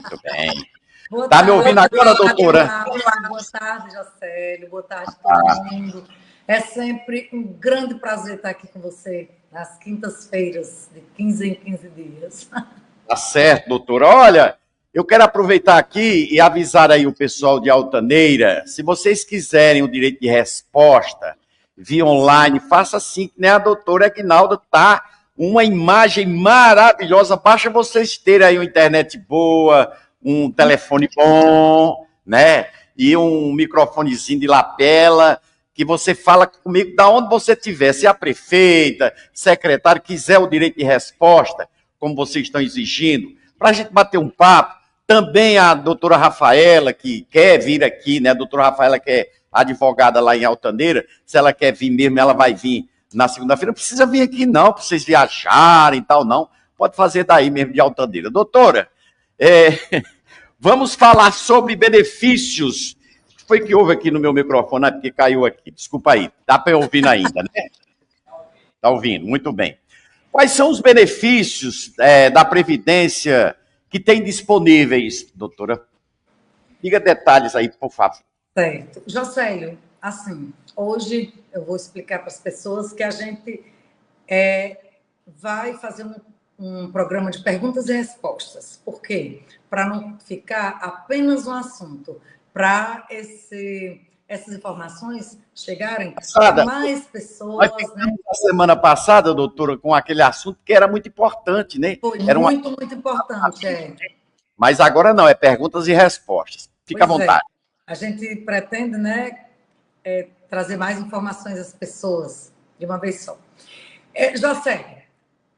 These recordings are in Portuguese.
Muito bem. Boa Tá me tarde, ouvindo agora, doutora? boa tarde, Jocélio. Boa tarde, todo mundo. É sempre um grande prazer estar aqui com você nas quintas-feiras, de 15 em 15 dias. Tá certo, doutora. Olha, eu quero aproveitar aqui e avisar aí o pessoal de Altaneira, se vocês quiserem o direito de resposta via online, faça assim, que nem a doutora Aguinalda tá uma imagem maravilhosa, basta vocês terem aí uma internet boa, um telefone bom, né? E um microfonezinho de lapela, que você fala comigo da onde você estiver, se a prefeita, secretário quiser o direito de resposta, como vocês estão exigindo, para a gente bater um papo. Também a doutora Rafaela, que quer vir aqui, né? A doutora Rafaela, que é advogada lá em Altaneira, se ela quer vir mesmo, ela vai vir na segunda-feira. Não precisa vir aqui, não, para vocês viajarem e tal, não. Pode fazer daí mesmo de Altaneira. Doutora, vamos falar sobre benefícios. O que foi que houve aqui no meu microfone? Ah, porque caiu aqui. Desculpa aí. Dá para ouvir ainda, né? Está ouvindo, muito bem. Quais são os benefícios da Previdência que tem disponíveis, doutora? Diga detalhes aí, por favor. Certo. Jocélio, assim, hoje eu vou explicar para as pessoas que a gente vai fazer um programa de perguntas e respostas. Por quê? Para não ficar apenas um assunto, para essas informações chegarem a mais pessoas. Nós ficamos na semana passada, doutora, com aquele assunto que era muito importante, né? Foi Era muito importante, Mas agora não, é perguntas e respostas. Fica à vontade. A gente pretende, né, trazer mais informações às pessoas de uma vez só. José,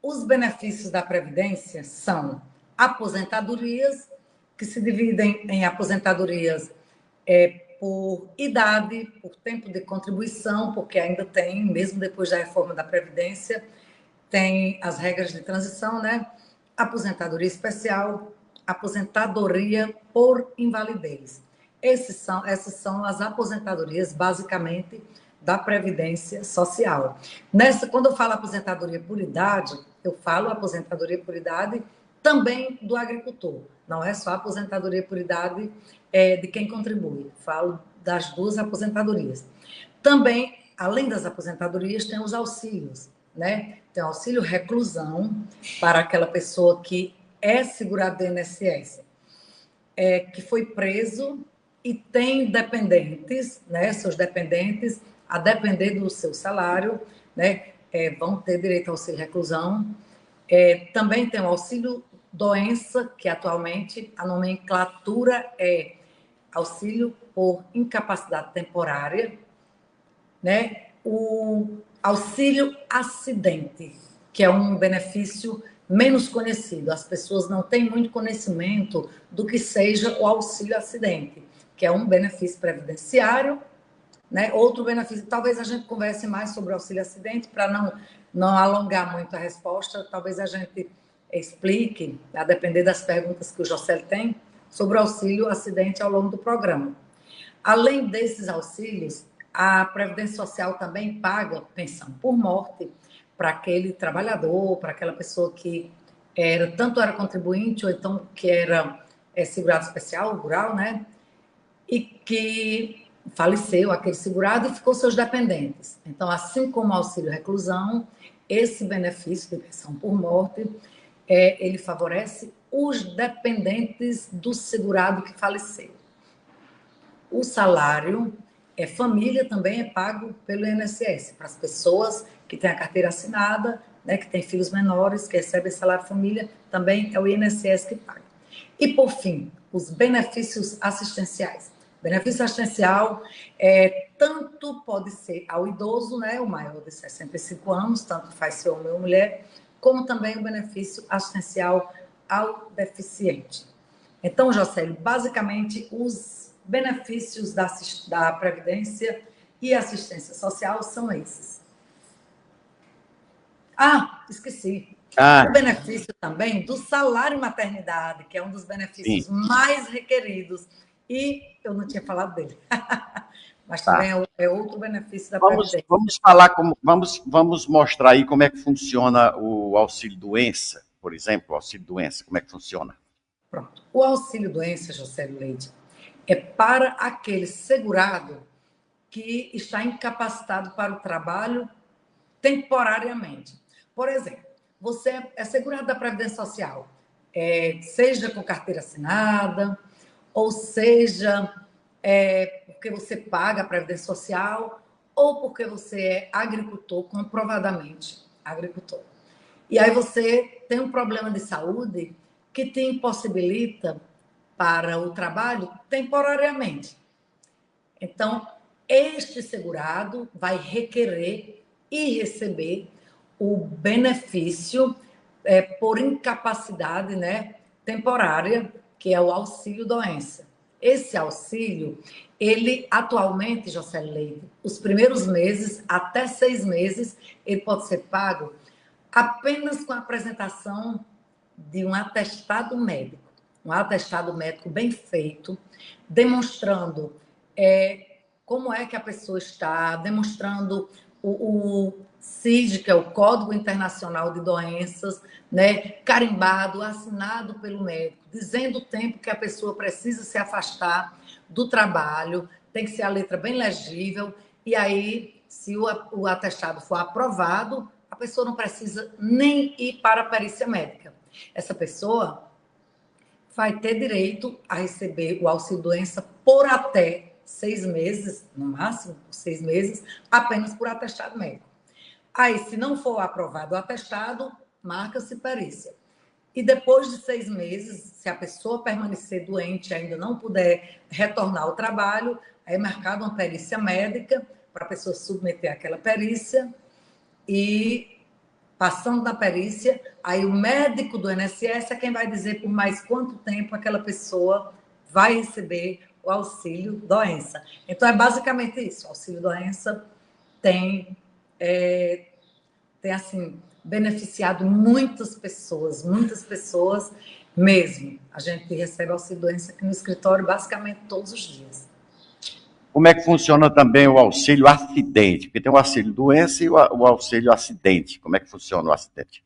os benefícios da Previdência são aposentadorias, que se dividem em aposentadorias por idade, por tempo de contribuição, porque ainda tem, mesmo depois da reforma da Previdência, tem as regras de transição, né? Aposentadoria especial, aposentadoria por invalidez. Essas são as aposentadorias, basicamente, da Previdência Social. Quando eu falo aposentadoria por idade, eu falo aposentadoria por idade também do agricultor. Não é só aposentadoria por idade de quem contribui. Falo das duas aposentadorias. Também, além das aposentadorias, tem os auxílios, né? Tem o auxílio reclusão para aquela pessoa que é segurada do INSS, que foi preso e tem dependentes, né? Seus dependentes, a depender do seu salário, né? Vão ter direito ao auxílio reclusão. Também tem o auxílio doença, que atualmente a nomenclatura é auxílio por incapacidade temporária, né? O auxílio acidente, que é um benefício menos conhecido. As pessoas não têm muito conhecimento do que seja o auxílio acidente, que é um benefício previdenciário, né? Outro benefício, talvez a gente converse mais sobre o auxílio acidente, para não alongar muito a resposta, talvez a gente explique, a depender das perguntas que o José tem, sobre o auxílio acidente ao longo do programa. Além desses auxílios, a Previdência Social também paga pensão por morte para aquele trabalhador, para aquela pessoa que tanto era contribuinte ou então que era segurado especial, rural, né? E que faleceu aquele segurado e ficou seus dependentes. Então, assim como o auxílio reclusão, esse benefício de pensão por morte, ele favorece os dependentes do segurado que faleceu. O salário família também é pago pelo INSS, para as pessoas que têm a carteira assinada, né, que têm filhos menores, que recebem salário família, também é o INSS que paga. E, por fim, os benefícios assistenciais. Benefício assistencial tanto pode ser ao idoso, né, o maior de 65 anos, tanto faz ser homem ou mulher, como também o benefício assistencial ao deficiente. Então, Jocélio, basicamente, os benefícios da Previdência e assistência social são esses. Esqueci. O benefício também do salário maternidade, que é um dos benefícios mais requeridos. E eu não tinha falado dele. Mas também é outro benefício da Previdência. Vamos mostrar aí como é que funciona o auxílio doença, por exemplo, o auxílio doença, como é que funciona? Pronto. O auxílio-doença, Jocélio Leite, é para aquele segurado que está incapacitado para o trabalho temporariamente. Por exemplo, você é segurado da Previdência Social, seja com carteira assinada, ou seja, porque você paga a Previdência Social, ou porque você é agricultor, comprovadamente agricultor. E aí você tem um problema de saúde que te impossibilita para o trabalho temporariamente. Então, este segurado vai requerer e receber o benefício por incapacidade, né, temporária, que é o auxílio-doença. Esse auxílio, ele atualmente, Jocélio Leite, os primeiros meses, até 6 meses, ele pode ser pago apenas com a apresentação de um atestado médico bem feito, demonstrando como é que a pessoa está, demonstrando o CID, que é o Código Internacional de Doenças, né, carimbado, assinado pelo médico, dizendo o tempo que a pessoa precisa se afastar do trabalho, tem que ser a letra bem legível, e aí, se o atestado for aprovado, a pessoa não precisa nem ir para a perícia médica. Essa pessoa vai ter direito a receber o auxílio-doença por até 6 meses, no máximo 6 meses, apenas por atestado médico. Aí, se não for aprovado o atestado, marca-se perícia. E depois de 6 meses, se a pessoa permanecer doente e ainda não puder retornar ao trabalho, aí é marcada uma perícia médica para a pessoa submeter aquela perícia e, passando na perícia, aí o médico do INSS é quem vai dizer por mais quanto tempo aquela pessoa vai receber o auxílio-doença. Então, é basicamente isso. O auxílio-doença tem assim, beneficiado muitas pessoas mesmo. A gente recebe auxílio-doença aqui no escritório basicamente todos os dias. Como é que funciona também o auxílio acidente? Porque tem o auxílio doença e o auxílio acidente. Como é que funciona o acidente?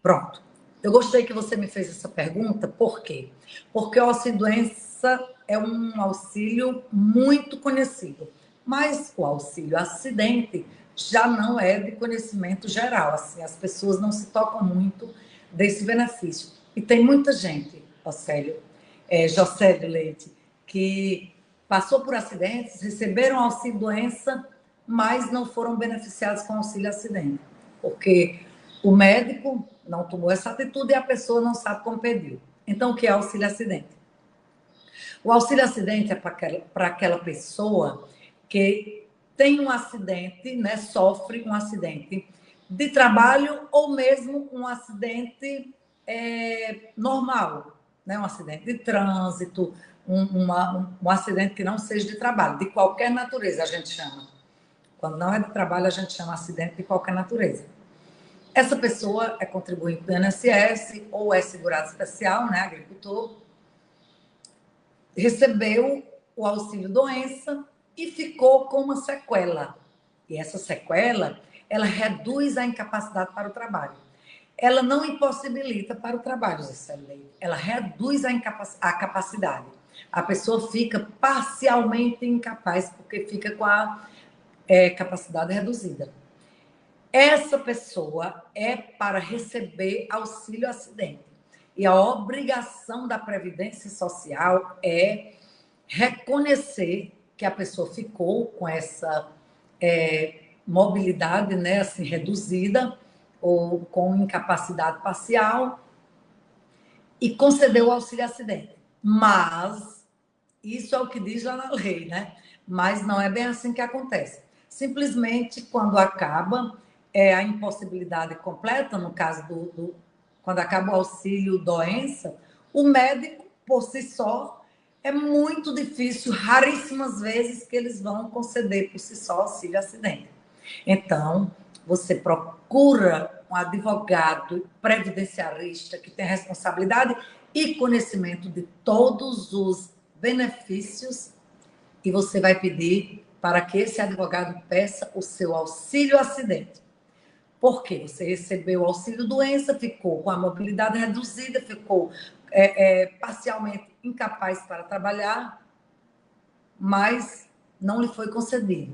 Pronto. Eu gostei que você me fez essa pergunta. Por quê? Porque o auxílio-doença é um auxílio muito conhecido. Mas o auxílio acidente já não é de conhecimento geral. Assim, as pessoas não se tocam muito desse benefício. E tem muita gente, Jocélio Leite, que passou por acidentes, receberam auxílio-doença, mas não foram beneficiados com auxílio-acidente. Porque o médico não tomou essa atitude e a pessoa não sabe como pediu. Então, o que é auxílio-acidente? O auxílio-acidente é para aquela pessoa que tem um acidente, né, sofre um acidente de trabalho ou mesmo um acidente normal, né, um acidente de trânsito, um acidente que não seja de trabalho, de qualquer natureza a gente chama. Quando não é de trabalho, a gente chama acidente de qualquer natureza. Essa pessoa é contribuinte do INSS ou é segurado especial, né, agricultor, recebeu o auxílio-doença e ficou com uma sequela. E essa sequela, ela reduz a incapacidade para o trabalho. Ela não impossibilita para o trabalho, ela reduz a capacidade. A pessoa fica parcialmente incapaz, porque fica com a capacidade reduzida. Essa pessoa é para receber auxílio-acidente. E a obrigação da Previdência Social é reconhecer que a pessoa ficou com essa mobilidade, né, assim, reduzida ou com incapacidade parcial e concedeu o auxílio-acidente. Mas, isso é o que diz lá na lei, né? Mas não é bem assim que acontece. Simplesmente, quando acaba a impossibilidade completa, no caso quando acaba o auxílio-doença, o médico, por si só, é muito difícil, raríssimas vezes que eles vão conceder por si só auxílio-acidente. Então, você procura um advogado previdenciarista que tem responsabilidade e conhecimento de todos os benefícios e você vai pedir para que esse advogado peça o seu auxílio-acidente. Porque você recebeu o auxílio-doença, ficou com a mobilidade reduzida, ficou parcialmente incapaz para trabalhar, mas não lhe foi concedido.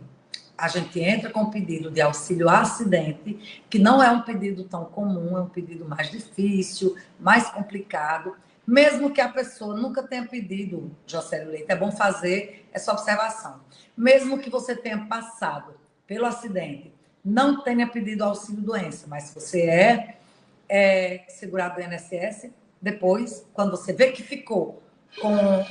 A gente entra com o pedido de auxílio acidente, que não é um pedido tão comum, é um pedido mais difícil, mais complicado, mesmo que a pessoa nunca tenha pedido, Jocélio Leite, é bom fazer essa observação. Mesmo que você tenha passado pelo acidente, não tenha pedido auxílio-doença, mas se você é segurado do INSS, depois, quando você vê que ficou com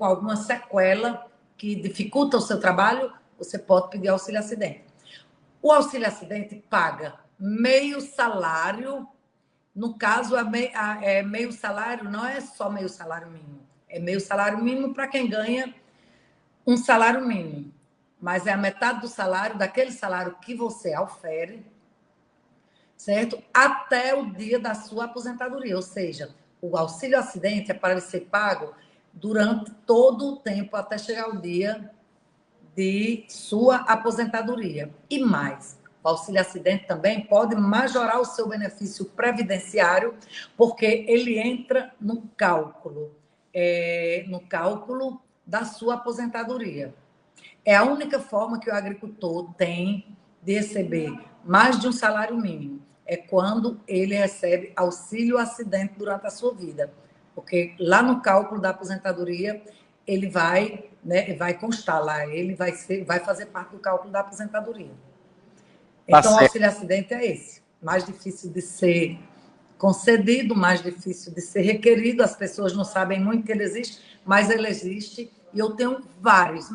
alguma sequela que dificulta o seu trabalho, você pode pedir auxílio-acidente. O auxílio-acidente paga meio salário. No caso, meio salário não é só meio salário mínimo. É meio salário mínimo para quem ganha um salário mínimo. Mas é a metade do salário, daquele salário que você aufere, certo? Até o dia da sua aposentadoria. Ou seja, o auxílio-acidente é para ele ser pago durante todo o tempo até chegar o dia de sua aposentadoria. E mais, o auxílio-acidente também pode majorar o seu benefício previdenciário, porque ele entra no cálculo da sua aposentadoria. É a única forma que o agricultor tem de receber mais de um salário mínimo. É quando ele recebe auxílio-acidente durante a sua vida. Porque lá no cálculo da aposentadoria, ele vai, né, vai constar lá, ele vai fazer parte do cálculo da aposentadoria. Então, o auxílio-acidente é esse. Mais difícil de ser concedido, mais difícil de ser requerido. As pessoas não sabem muito que ele existe, mas ele existe. E eu tenho vários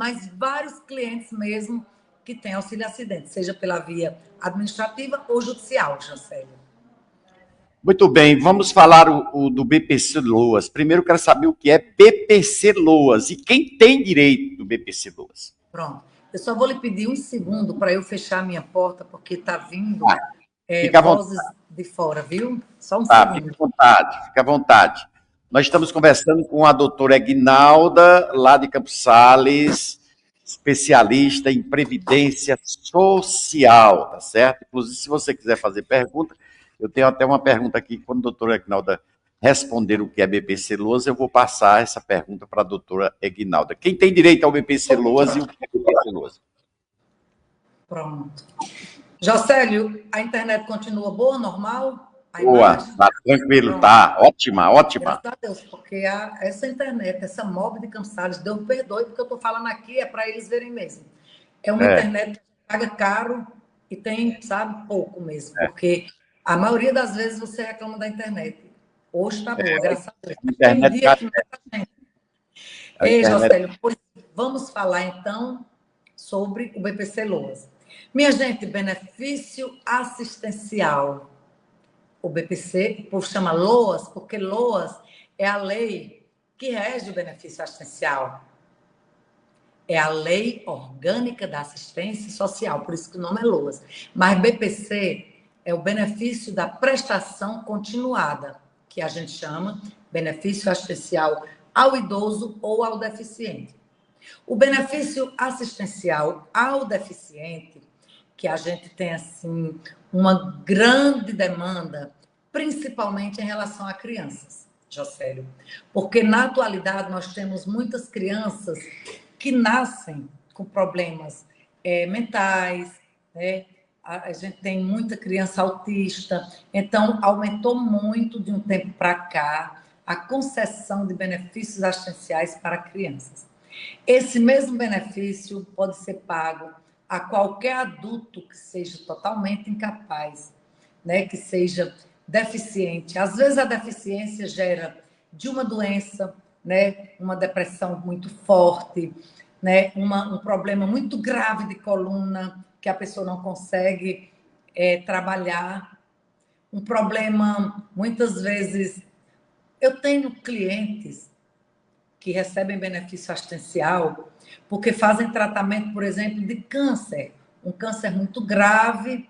clientes mesmo que têm auxílio-acidente, seja pela via administrativa ou judicial, Jocélio. Muito bem, vamos falar do BPC Loas. Primeiro, eu quero saber o que é BPC Loas e quem tem direito do BPC Loas. Pronto. Eu só vou lhe pedir um segundo para eu fechar a minha porta, porque está vindo vozes de fora, viu? Só um segundo. Fica à vontade. Nós estamos conversando com a doutora Eguinalda, lá de Campos Sales, especialista em previdência social, tá certo? Inclusive, se você quiser fazer pergunta, eu tenho até uma pergunta aqui, quando a doutora Eguinalda responder o que é BPC Loas, eu vou passar essa pergunta para a doutora Eguinalda. Quem tem direito ao BPC Loas e o que é BPC Loas? Pronto. Jocélio, a internet continua boa, normal? Boa, tá tranquilo, pronto. Tá ótima. Graças a Deus, porque essa internet, essa mob de Campos Sales, Deus me perdoe, porque eu estou falando aqui, é para eles verem mesmo. É uma internet que paga caro e tem, sabe, pouco mesmo, porque a maioria das vezes você reclama da internet. Hoje está boa, graças a Deus. Tem dia que não gente. Ei, Jocélio, vamos falar então sobre o BPC Loas. Minha gente, benefício assistencial. O BPC, o povo chama LOAS, porque LOAS é a lei que rege o benefício assistencial. É a Lei Orgânica da Assistência Social, por isso que o nome é LOAS. Mas BPC é o benefício da prestação continuada, que a gente chama benefício assistencial ao idoso ou ao deficiente. O benefício assistencial ao deficiente, que a gente tem, assim, uma grande demanda, principalmente em relação a crianças, Jocélio. Porque, na atualidade, nós temos muitas crianças que nascem com problemas mentais, né? A gente tem muita criança autista, então aumentou muito de um tempo para cá a concessão de benefícios assistenciais para crianças. Esse mesmo benefício pode ser pago a qualquer adulto que seja totalmente incapaz, né, que seja deficiente. Às vezes a deficiência gera de uma doença, né, uma depressão muito forte, né, um problema muito grave de coluna, que a pessoa não consegue trabalhar, um problema, muitas vezes... Eu tenho clientes que recebem benefício assistencial porque fazem tratamento, por exemplo, de câncer, um câncer muito grave,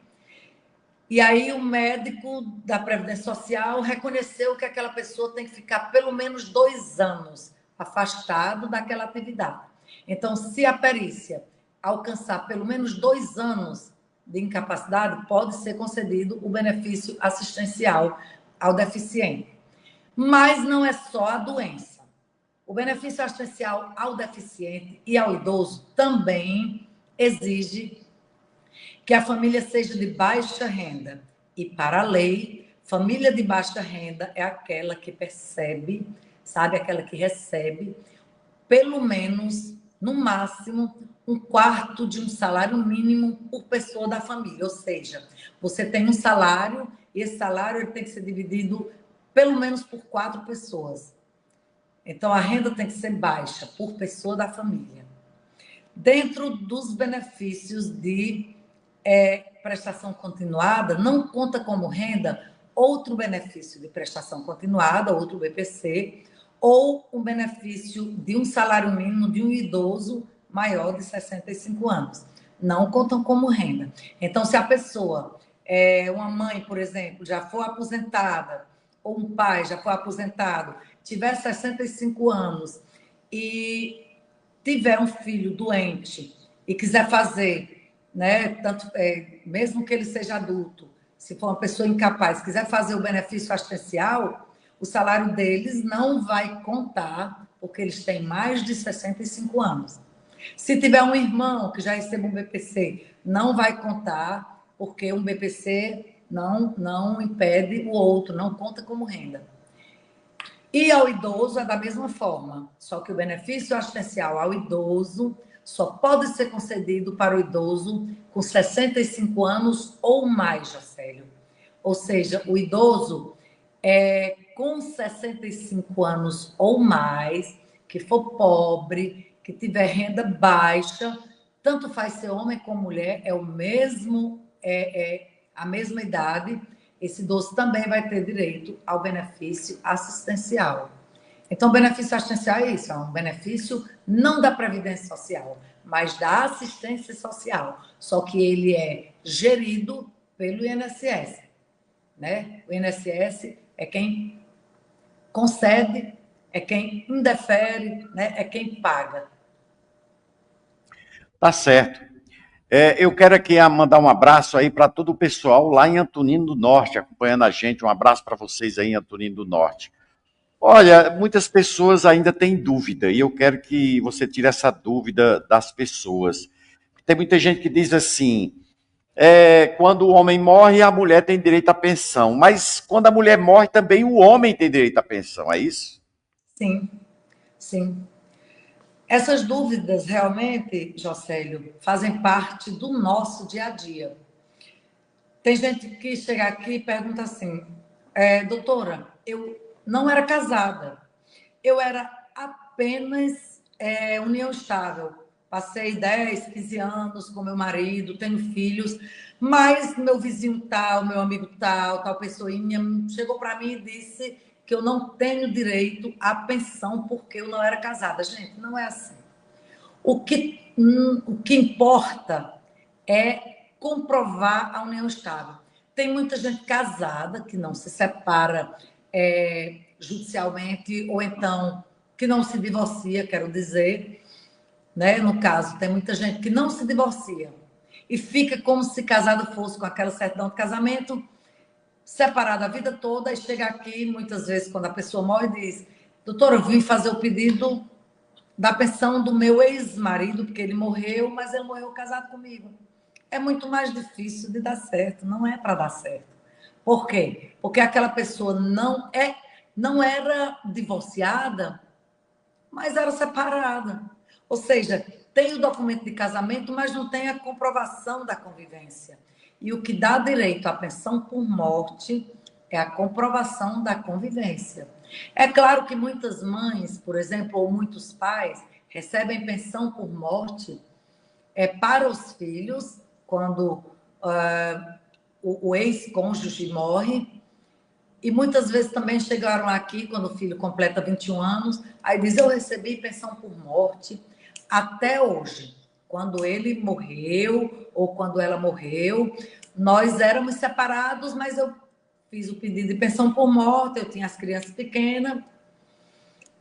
e aí o médico da Previdência Social reconheceu que aquela pessoa tem que ficar pelo menos 2 anos afastado daquela atividade. Então, se a perícia alcançar pelo menos 2 anos de incapacidade, pode ser concedido o benefício assistencial ao deficiente. Mas não é só a doença. O benefício assistencial ao deficiente e ao idoso também exige que a família seja de baixa renda. E, para a lei, família de baixa renda é aquela que percebe, sabe, aquela que recebe, pelo menos, no máximo, um quarto de um salário mínimo por pessoa da família. Ou seja, você tem um salário e esse salário ele tem que ser dividido pelo menos por 4 pessoas. Então, a renda tem que ser baixa por pessoa da família. Dentro dos benefícios de prestação continuada, não conta como renda outro benefício de prestação continuada, outro BPC, ou um benefício de um salário mínimo de um idoso maior de 65 anos. Não contam como renda. Então, se a pessoa, uma mãe, por exemplo, já for aposentada, ou um pai já for aposentado, tiver 65 anos e tiver um filho doente e quiser fazer, né, tanto, mesmo que ele seja adulto, se for uma pessoa incapaz, quiser fazer o benefício assistencial, o salário deles não vai contar, porque eles têm mais de 65 anos. Se tiver um irmão que já recebe um BPC, não vai contar, porque um BPC não impede o outro, não conta como renda. E ao idoso é da mesma forma, só que o benefício assistencial ao idoso só pode ser concedido para o idoso com 65 anos ou mais, Jocélio. Ou seja, o idoso com 65 anos ou mais, que for pobre, que tiver renda baixa, tanto faz ser homem como mulher, é o mesmo, a mesma idade, esse idoso também vai ter direito ao benefício assistencial. Então, o benefício assistencial é isso, é um benefício não da Previdência Social, mas da assistência social, só que ele é gerido pelo INSS, né? O INSS é quem concede, é quem indefere, né? É quem paga. Tá certo. Eu quero aqui mandar um abraço aí para todo o pessoal lá em Antonino do Norte, acompanhando a gente. Um abraço para vocês aí em Antonino do Norte. Olha, muitas pessoas ainda têm dúvida, e eu quero que você tire essa dúvida das pessoas. Tem muita gente que diz assim: quando o homem morre, a mulher tem direito à pensão. Mas quando a mulher morre, também o homem tem direito à pensão, é isso? Sim, sim. Essas dúvidas realmente, Jocélio, fazem parte do nosso dia a dia. Tem gente que chega aqui e pergunta assim, doutora, eu não era casada, eu era apenas união estável. Passei 10, 15 anos com meu marido, tenho filhos, mas meu vizinho tal, meu amigo tal, tal pessoinha, chegou para mim e disse que eu não tenho direito à pensão porque eu não era casada. Gente, não é assim. O que importa é comprovar a união estável. Tem muita gente casada que não se separa judicialmente, ou então que não se divorcia, quero dizer, né? No caso, tem muita gente que não se divorcia e fica como se casado fosse com aquela certidão de casamento, separado a vida toda, e chega aqui, muitas vezes, quando a pessoa morre, diz: doutora, eu vim fazer o pedido da pensão do meu ex-marido, porque ele morreu, mas ele morreu casado comigo. É muito mais difícil de dar certo, não é para dar certo. Por quê? Porque aquela pessoa não era divorciada, mas era separada. Ou seja, tem o documento de casamento, mas não tem a comprovação da convivência. E o que dá direito à pensão por morte é a comprovação da convivência. É claro que muitas mães, por exemplo, ou muitos pais, recebem pensão por morte para os filhos, quando o ex-cônjuge morre, e muitas vezes também chegaram aqui, quando o filho completa 21 anos, aí diz: eu recebi pensão por morte até hoje. Quando ele morreu, ou quando ela morreu, nós éramos separados, mas eu fiz o pedido de pensão por morte, eu tinha as crianças pequenas,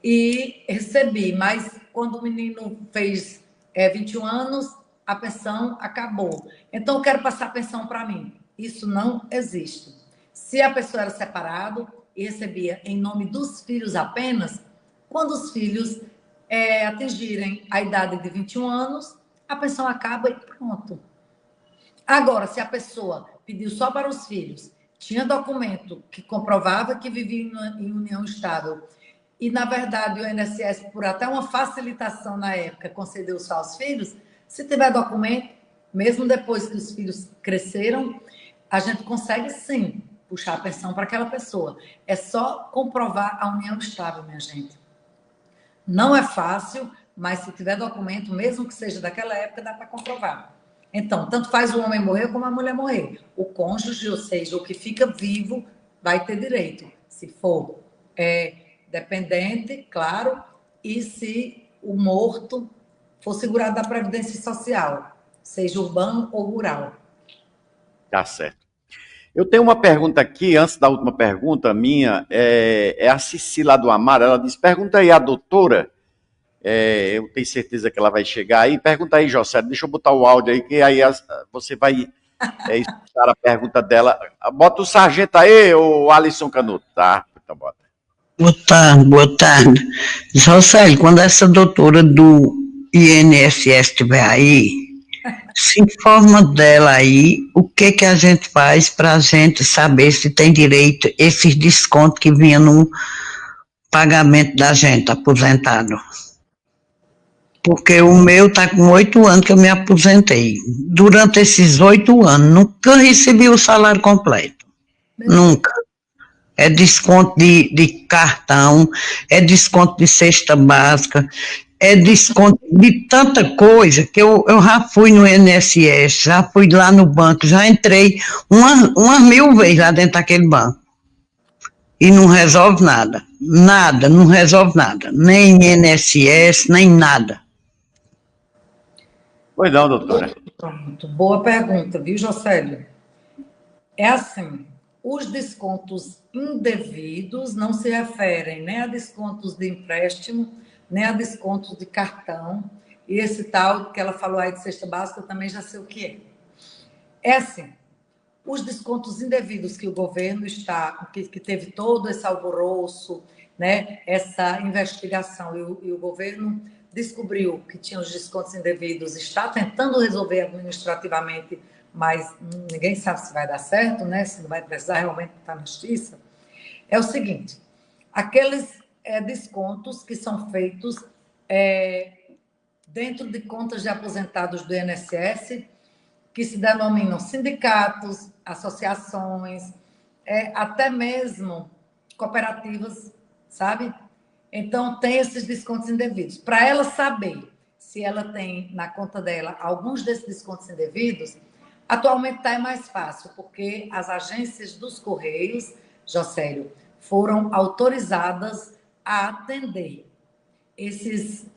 e recebi. Mas quando o menino fez 21 anos, a pensão acabou. Então, eu quero passar a pensão para mim. Isso não existe. Se a pessoa era separada, e recebia em nome dos filhos apenas, quando os filhos atingirem a idade de 21 anos, a pensão acaba e pronto. Agora, se a pessoa pediu só para os filhos, tinha documento que comprovava que vivia em união estável, e, na verdade, o INSS, por até uma facilitação na época, concedeu só aos filhos, se tiver documento, mesmo depois que os filhos cresceram, a gente consegue, sim, puxar a pensão para aquela pessoa. É só comprovar a união estável, minha gente. Não é fácil, mas se tiver documento, mesmo que seja daquela época, dá para comprovar. Então, tanto faz o homem morrer como a mulher morrer. O cônjuge, ou seja, o que fica vivo, vai ter direito. Se for dependente, claro, e se o morto for segurado da Previdência Social, seja urbano ou rural. Tá certo. Eu tenho uma pergunta aqui, antes da última pergunta minha, é a Cecília do Amaro, ela diz, pergunta aí à doutora, eu tenho certeza que ela vai chegar aí, pergunta aí, José, deixa eu botar o áudio aí, que aí você vai escutar a pergunta dela. Bota o sargento aí, o Alisson Canuto, tá? Então bota. Boa tarde, boa tarde. José, quando essa doutora do INSS estiver aí, se informa dela aí o que a gente faz para a gente saber se tem direito a esses descontos que vinham no pagamento da gente, aposentado. Porque o meu está com 8 anos que eu me aposentei. Durante esses 8 anos, nunca recebi o salário completo. Nunca. É desconto de cartão, é desconto de cesta básica, é desconto de tanta coisa que eu já fui no INSS, já fui lá no banco, já entrei umas 1000 vezes lá dentro daquele banco. E não resolve nada. Nada, não resolve nada. Nem INSS, nem nada. Pois não, doutora. Pronto, boa pergunta, viu, Jocélio? É assim, os descontos indevidos não se referem nem a descontos de empréstimo, nem a descontos de cartão, e esse tal que ela falou aí de cesta básica, eu também já sei o que é. É assim, os descontos indevidos que o governo está, que teve todo esse alvoroço, né, essa investigação, e o governo descobriu que tinha os descontos indevidos, está tentando resolver administrativamente, mas ninguém sabe se vai dar certo, né, se não vai precisar realmente estar na justiça. É o seguinte, aqueles descontos que são feitos dentro de contas de aposentados do INSS, que se denominam sindicatos, associações, até mesmo cooperativas, sabe? Então, tem esses descontos indevidos. Para ela saber se ela tem na conta dela alguns desses descontos indevidos, atualmente está mais fácil, porque as agências dos Correios, Jocélio, foram autorizadas a atender esses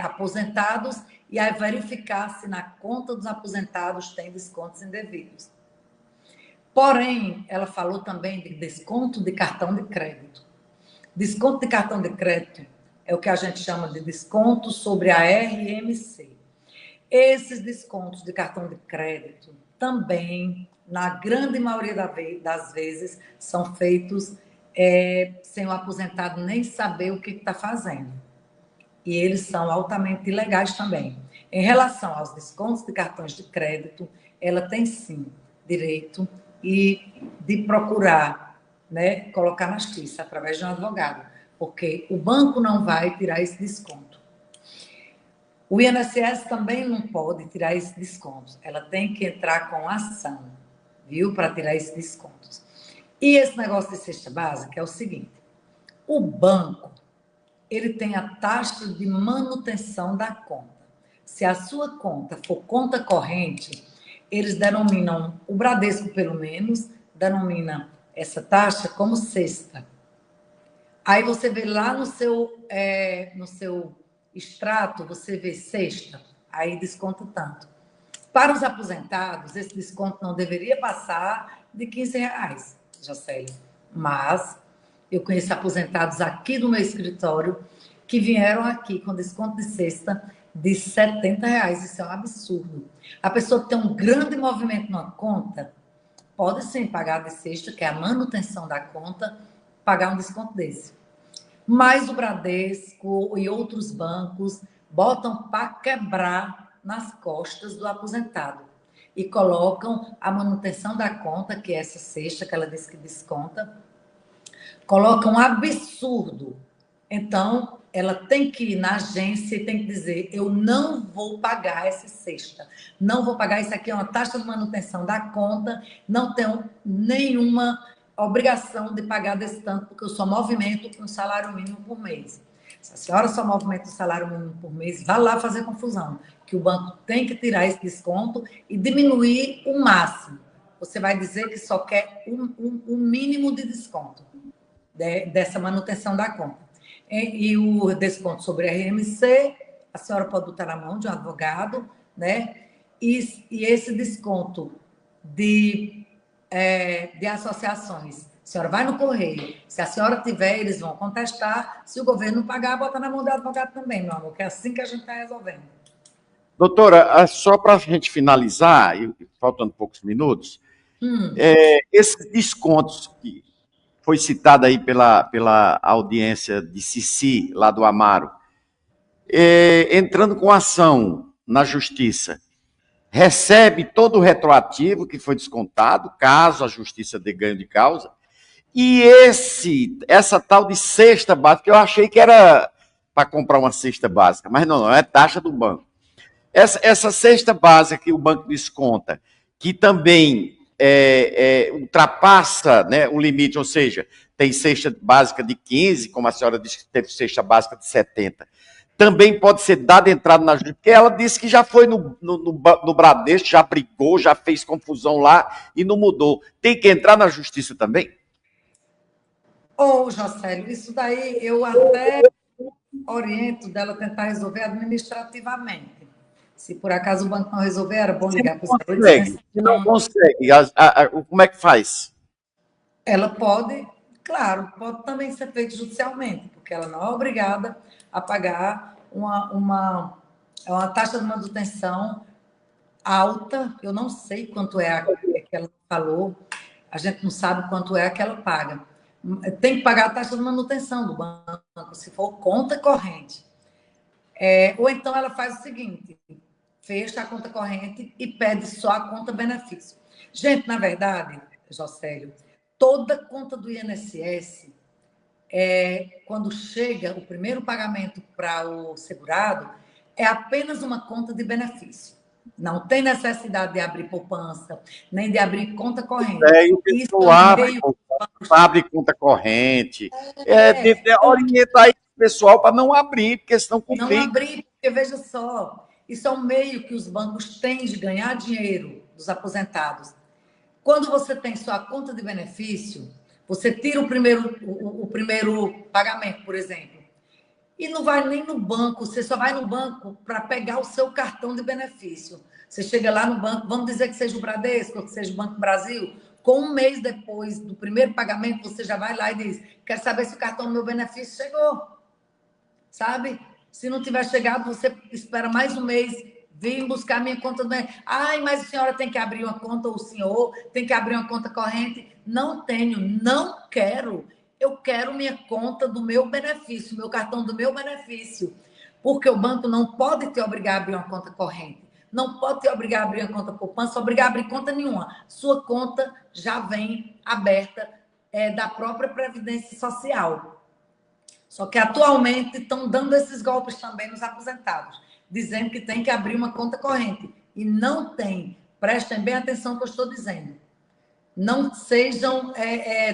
aposentados e a verificar se na conta dos aposentados tem descontos indevidos. Porém, ela falou também de desconto de cartão de crédito. Desconto de cartão de crédito é o que a gente chama de desconto sobre a RMC. Esses descontos de cartão de crédito também, na grande maioria das vezes, são feitos sem o aposentado nem saber o que está fazendo. E eles são altamente ilegais também. Em relação aos descontos de cartões de crédito, ela tem sim direito de procurar, né, colocar na justiça através de um advogado, porque o banco não vai tirar esse desconto. O INSS também não pode tirar esse desconto. Ela tem que entrar com ação, viu, para tirar esses descontos. E esse negócio de cesta básica é o seguinte: o banco ele tem a taxa de manutenção da conta. Se a sua conta for conta corrente, eles denominam, o Bradesco pelo menos, denomina essa taxa como cesta. Aí você vê lá no seu extrato, você vê sexta, aí desconta tanto. Para os aposentados, esse desconto não deveria passar de R$15, Jocélio. Mas eu conheço aposentados aqui do meu escritório que vieram aqui com desconto de cesta de R$70. Isso é um absurdo. A pessoa que tem um grande movimento na conta pode sim pagar de sexta, que é a manutenção da conta, pagar um desconto desse. Mas o Bradesco e outros bancos botam para quebrar nas costas do aposentado e colocam a manutenção da conta, que é essa cesta que ela disse que desconta, colocam um absurdo. Então, ela tem que ir na agência e tem que dizer: eu não vou pagar essa cesta, não vou pagar, isso aqui é uma taxa de manutenção da conta, não tenho nenhuma obrigação de pagar desse tanto, porque eu só movimento um salário mínimo por mês. Se a senhora só movimenta um salário mínimo por mês, vá lá fazer confusão, que o banco tem que tirar esse desconto e diminuir o máximo. Você vai dizer que só quer um mínimo de desconto dessa manutenção da conta. E o desconto sobre RMC, a senhora pode botar na mão de um advogado, né? E esse desconto de associações, a senhora vai no correio, se a senhora tiver, eles vão contestar, se o governo pagar, bota na mão do advogado também, meu amor, que é assim que a gente está resolvendo. Doutora, só para a gente finalizar, faltando poucos minutos, esses descontos que foi citado aí pela audiência de Cici, lá do Amaro, entrando com ação na justiça, recebe todo o retroativo que foi descontado, caso a justiça dê ganho de causa, e essa tal de cesta básica, eu achei que era para comprar uma cesta básica, mas não, é taxa do banco. Essa cesta básica que o banco desconta, que também ultrapassa, né, o limite, ou seja, tem cesta básica de 15, como a senhora disse que teve cesta básica de 70, também pode ser dada entrada na justiça, porque ela disse que já foi no Bradesco, já brigou, já fez confusão lá e não mudou. Tem que entrar na justiça também? Jocélio, isso daí eu até oriento dela tentar resolver administrativamente. Se por acaso o banco não resolver, era bom ligar para o senhor. Se não consegue, como é que faz? Ela pode, claro, pode também ser feito judicialmente, porque ela não é obrigada a pagar uma taxa de manutenção alta. Eu não sei quanto é a que ela falou, a gente não sabe quanto é a que ela paga. Tem que pagar a taxa de manutenção do banco, se for conta corrente. Ou então ela faz o seguinte: fecha a conta corrente e pede só a conta benefício. Gente, na verdade, Jocélio, toda conta do INSS, quando chega o primeiro pagamento para o segurado, é apenas uma conta de benefício. Não tem necessidade de abrir poupança, nem de abrir conta corrente. E o pessoal abre conta corrente. Orientar aí o pessoal para não abrir, porque senão complica. Não abrir, porque veja só, isso é um meio que os bancos têm de ganhar dinheiro dos aposentados. Quando você tem sua conta de benefício, você tira o primeiro pagamento, por exemplo, e não vai nem no banco, você só vai no banco para pegar o seu cartão de benefício. Você chega lá no banco, vamos dizer que seja o Bradesco, ou que seja o Banco Brasil, com um mês depois do primeiro pagamento, você já vai lá e diz: quero saber se o cartão do meu benefício chegou. Sabe? Se não tiver chegado, você espera mais um mês, vim buscar minha conta do benefício. Ai, mas a senhora tem que abrir uma conta, ou o senhor tem que abrir uma conta corrente. Não tenho, não quero. Eu quero minha conta do meu benefício, meu cartão do meu benefício. Porque o banco não pode te obrigar a abrir uma conta corrente. Não pode te obrigar a abrir uma conta poupança, obrigar a abrir conta nenhuma. Sua conta já vem aberta da própria Previdência Social. Só que atualmente estão dando esses golpes também nos aposentados, dizendo que tem que abrir uma conta corrente. E não tem. Prestem bem atenção no que eu estou dizendo. Não sejam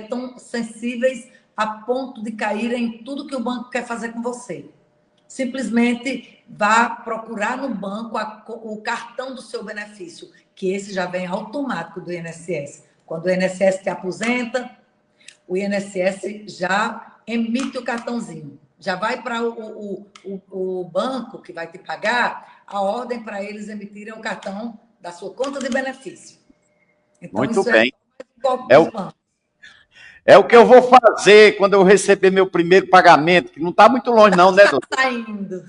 tão sensíveis a ponto de cair em tudo que o banco quer fazer com você. Simplesmente vá procurar no banco o cartão do seu benefício, que esse já vem automático do INSS. Quando o INSS te aposenta, o INSS já emite o cartãozinho. Já vai para o banco que vai te pagar a ordem para eles emitirem o cartão da sua conta de benefício. Então, muito bem. É o que eu vou fazer quando eu receber meu primeiro pagamento, que não está muito longe, não, né, doutor? Está indo.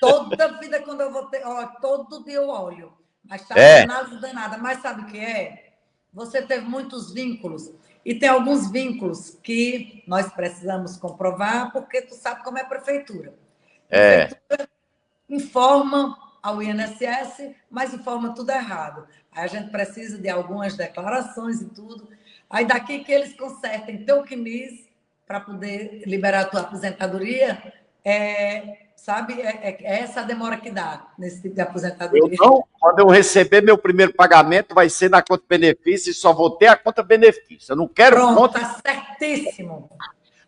Toda vida, quando eu vou ter. Todo dia eu olho. Mas está danada. Mas sabe o que é? Você teve muitos vínculos. E tem alguns vínculos que nós precisamos comprovar, porque tu sabe como é a prefeitura. A prefeitura informa ao INSS, mas informa tudo errado. Aí a gente precisa de algumas declarações e tudo. Aí daqui que eles consertem teu CNIS para poder liberar a tua aposentadoria, sabe? É essa a demora que dá nesse tipo de aposentadoria. Quando eu receber meu primeiro pagamento, vai ser na conta benefício e só vou ter a conta benefício. Eu não quero Pronto, conta. tá certíssimo.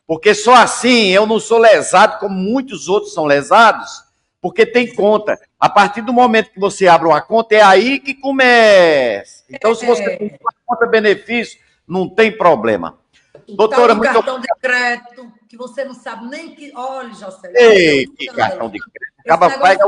Porque só assim eu não sou lesado, como muitos outros são lesados, porque tem conta. A partir do momento que você abre uma conta, é aí que começa. Então, se você tem uma conta benefício, não tem problema. Doutora, muito cartão de crédito, que você não sabe nem que... Olha, José. Ei, que cartão de crédito. Acaba pega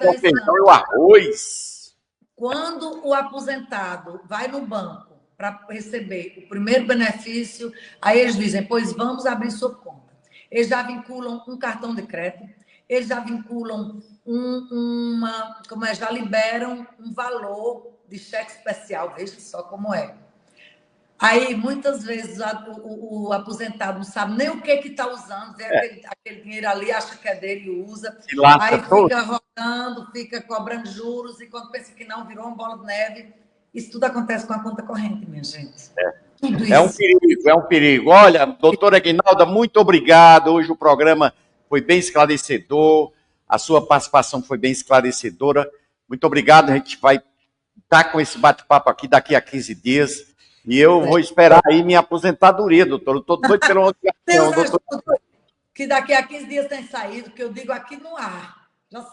o feijão e o arroz. Quando o aposentado vai no banco para receber o primeiro benefício, aí eles dizem, pois vamos abrir sua conta. Eles já vinculam um cartão de crédito, eles já vinculam já liberam um valor de cheque especial, veja só como é. Aí, muitas vezes, o aposentado não sabe nem o que está usando, vê aquele dinheiro ali, acha que é dele e usa. Aí fica rodando, fica cobrando juros, e quando pensa que não, virou uma bola de neve. Isso tudo acontece com a conta corrente, minha gente. Tudo isso. É um perigo. Olha, doutora Aguinalda, muito obrigado. Hoje o programa foi bem esclarecedor, a sua participação foi bem esclarecedora. Muito obrigado, a gente vai estar com esse bate-papo aqui daqui a 15 dias. E eu vou esperar aí minha aposentadoria, doutor. Eu estou doido pela outra doutor. Que daqui a 15 dias tem saído, que eu digo aqui no ar.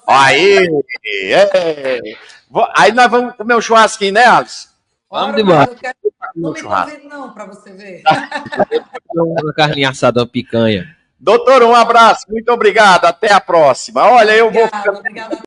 Aí, aí nós vamos comer um churrasquinho, né, Alice? Vamos demais. Não me convido não, para você ver. Uma carninha assada, uma picanha. Doutor, um abraço. Muito obrigado. Até a próxima. Olha, eu vou... Obrigada.